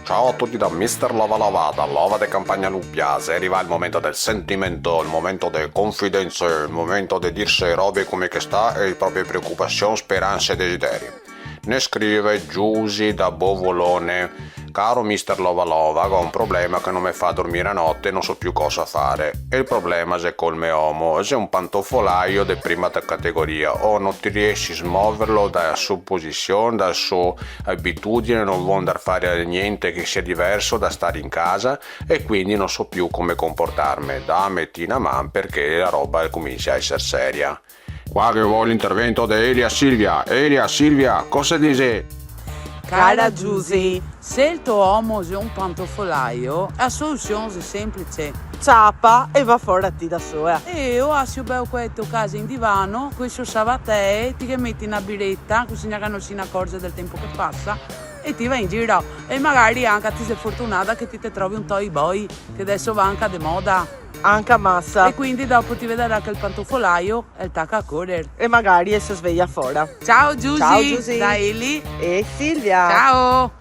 Ciao a tutti da Mr. Lava Lavata, Lava de Campagna Lubbia. Se arriva il momento del sentimento, il momento delle confidenze, il momento di dirsi robe come che sta e le proprie preoccupazioni, speranze e desideri. Ne scrive Giusy da Bovolone. Caro Mr. Lova Lova, ho un problema che non mi fa dormire a notte e non so più cosa fare. E il problema è col mio uomo, è un pantofolaio di prima categoria, o non ti riesci a smuoverlo dalla sua posizione, dalla sua abitudine, non vuole andare a fare niente che sia diverso da stare in casa e quindi non so più come comportarmi da mattina a man perché la roba comincia a essere seria. Qua che vuole l'intervento di Elia Silvia. Elia Silvia, cosa dice? Cara Giusy, se il tuo uomo è un pantofolaio, la soluzione è semplice. Ciapa e va fuori a ti da sola. E io ho bello questo caso in divano, questo sabatè, ti metti una biretta, così che non si accorge del tempo che passa, e ti vai in giro. E magari anche ti sei fortunata che ti trovi un toy boy, che adesso va anche di moda. Anche a massa. E quindi dopo ti vedrà che il pantofolaio è il tacca a correre. E magari si sveglia fuori. Ciao Giusy, Ciao Giusy. da Eli E Silvia. Ciao.